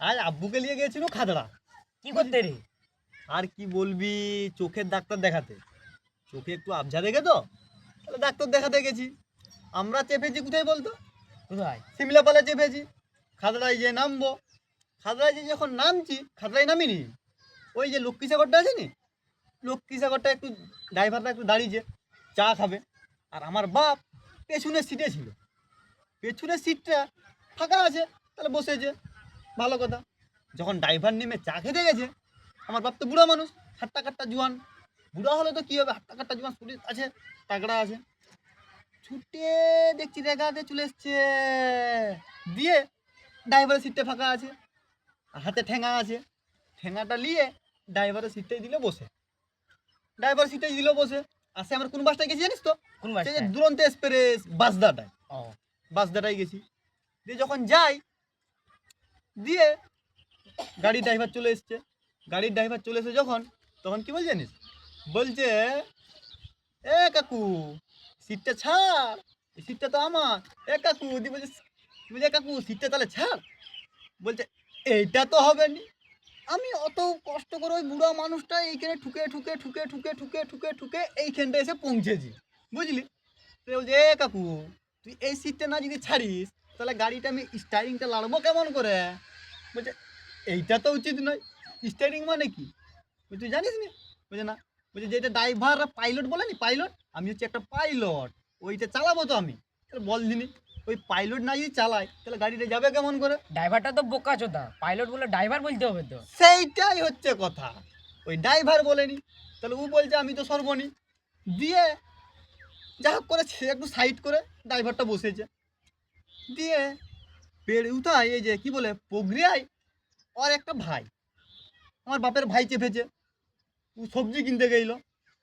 আজ আব্বুকে নিয়ে গেছিল খাদড়া। কি করতে রে? আর কি বলবি, চোখের ডাক্তার দেখাতে। চোখে একটু আবঝা দেখে তো, তাহলে ডাক্তার দেখাতে গেছি। আমরা চেপেছি কোথায় বলতো? কোথায়? সিমলাপালে চেপেছি। খাদড়ায় যে নামবো, খাদড়ায় যে যখন নামছি, খাদড়ায় নামিনি, ওই যে লক্ষ্মী সাগরটা আছে নি, লক্ষ্মী সাগরটা একটু ড্রাইভারটা একটু দাঁড়িয়েছে, চা খাবে। আর আমার বাপ পেছনের সিটে ছিল, পেছনের সিটটা ফাঁকা আছে, তাহলে বসেছে, ভালো কথা। যখন ড্রাইভার নেমে চা খেতে গেছে, আমার বাপ তো বুড়া মানুষ, হাট্টা কাট্টা জোয়ান, বুড়া হলে তো কী হবে, হাট্টা কাট্টা জোয়ান, শরীর আছে, তাগড়া আছে, ছুটে দেখছি রেগাতে চলে এসছে। দিয়ে ড্রাইভারের সিটটা ফাঁকা আছে, আর হাতে ঠেঙা আছে, ঠেঙাটা নিয়ে ড্রাইভারের সিটটাই দিল বসে, ড্রাইভার সিটটাই দিল বসে। আর সে আমরা কোন বাসটায় গেছি জানিস তো? কোন সে যে বাসটায়? দুরন্ত এক্সপ্রেস বাসদাটায়, ও, বাসদাটায় গেছি। দিয়ে যখন যাই, দিয়ে গাড়ির ড্রাইভার চলে এসছে, গাড়ির ড্রাইভার চলে এসে যখন, তখন কি বল জানিস? বলছে, এ কাকু সিটটা ছাড়, এই সিটটা তো আমার। এ কাকু দি বলছে, বলছে কাকু সিটটা তাহলে ছাড়। বলছে এইটা তো হবে নি, আমি অত কষ্ট করে ওই বুড়া মানুষটা এইখানে ঠুকে ঠুকে ঠুকে ঠুকে ঠুকে ঠুকে ঠুকে এইখানটা এসে পৌঁছেছি, বুঝলি? তো বলছে এ কাকু তুই এই সিটটা না যদি ছাড়িস, তাহলে গাড়িটা আমি স্টারিংটা লাড়বো কেমন করে? বলছে এইটা তো উচিত নয়। স্টারিং মানে কি তুই জানিস নি? বলছে না। বলছে যেটা ড্রাইভার পাইলট বলে নি, পাইলট, আমি হচ্ছে একটা পাইলট, ওইটা চালাবো তো আমি। তাহলে বল দিনি, ওই পাইলট না যদি চালাই, তাহলে গাড়িটা যাবে কেমন করে? ড্রাইভারটা তো বোকা চোদা, পাইলট বলে ড্রাইভার বলতে হবে তো। সেইটাই হচ্ছে কথা, ওই ড্রাইভার বলেনি, তাহলে ও বলছে আমি তো সর্বনি। দিয়ে যা হোক করে সে একটু সাইড করে ড্রাইভারটা বসেছে। দিয়ে পেড়ে উঠায়, এই যে কি বলে প্রক্রিয়ায়, ওর একটা ভাই, আমার বাপের ভাই চেপেছে। ও সবজি কিনতে গেল,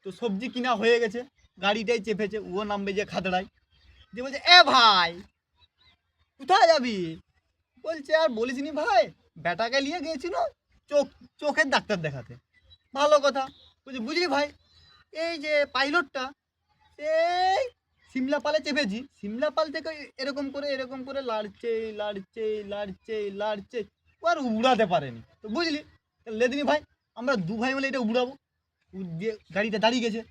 তো সবজি কিনা হয়ে গেছে, গাড়িটাই চেপেছে, ও নামবে যে খাদড়ায়। দিয়ে বলছে এ ভাই কোথায় যাবি? বলছে আর বলিস নি ভাই, বেটাকে নিয়ে গিয়েছিল চোখ, চোখের ডাক্তার দেখাতে। ভালো কথা। বলছি বুঝলি ভাই, এই যে পাইলটটা, এই সিমলাপালে চেপেছি, সিমলাপাল থেকে এরকম করে লাড়ছে লাড়ছে লাড়ছে লাড়ছে, ও আর উড়াতে পারেনি, তো বুঝলি? লেদিনী ভাই, আমরা দু ভাই মিলে এটা উড়াবো। দিয়ে গাড়িটা দাঁড়িয়ে গেছে,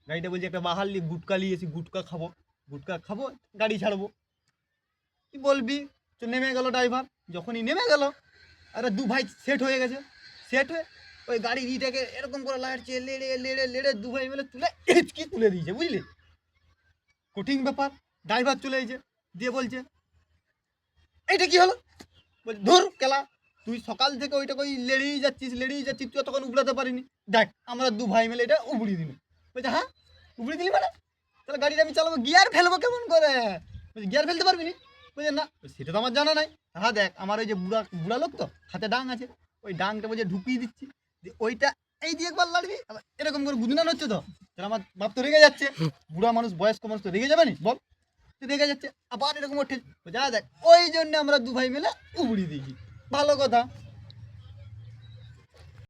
গাড়িটা বলছে একটা বাহার নিয়ে গুটকা নিয়েছি, গুটকা খাবো, গুটকা খাবো, গাড়ি ছাড়বো। কি বলবি, তো নেমে গেল ড্রাইভার। যখনই নেমে গেল, আরে দু ভাই সেট হয়ে গেছে, সেট হয়ে ওই গাড়ির ইটাকে এরকম করে লাড়ছে, লেড়ে লেড়ে লেড়ে দু ভাই মিলে তুলে হিচকি তুলে দিয়েছে, বুঝলি? কঠিন ব্যাপার। ড্রাইভার চলে এসেছে, দিয়ে বলছে এইটা কি হলো? বলছে ধুর কেলা, তুই সকাল থেকে ওইটাকে ওই লেড়েই যাচ্ছিস তুই তখন উবড়াতে পারিনি, দেখ আমরা দু ভাই মিলে এটা উবড়ি দিল। বলছে হ্যাঁ উবড়ি দিলি মানে? তাহলে গাড়িটা আমি চালাবো, গিয়ার ফেলবো কেমন করে? বলছে গিয়ার ফেলতে পারবি নি? বলছে না সেটা তো আমার জানা নাই। হ্যাঁ দেখ আমার ওই যে বুড়া বুড়া লোক তো, হাতে ডাং আছে, ওই ডাংটা বলছে ঢুকিয়ে দিচ্ছি, ওইটা এই দিয়ে একবার লাড়বি, আবার এরকম করে গুদনান হচ্ছে তো। তাহলে আমার বাপ তো রেগে যাচ্ছে, বুড়া মানুষ বয়স্ক মানুষ তো রেগে যাবে নি বল? তো রেগে যাচ্ছে, আবার এরকম ওঠে, যা দেখ ওই জন্য আমরা দু ভাই মিলে উবড়ি দিয়েছি, ভালো কথা।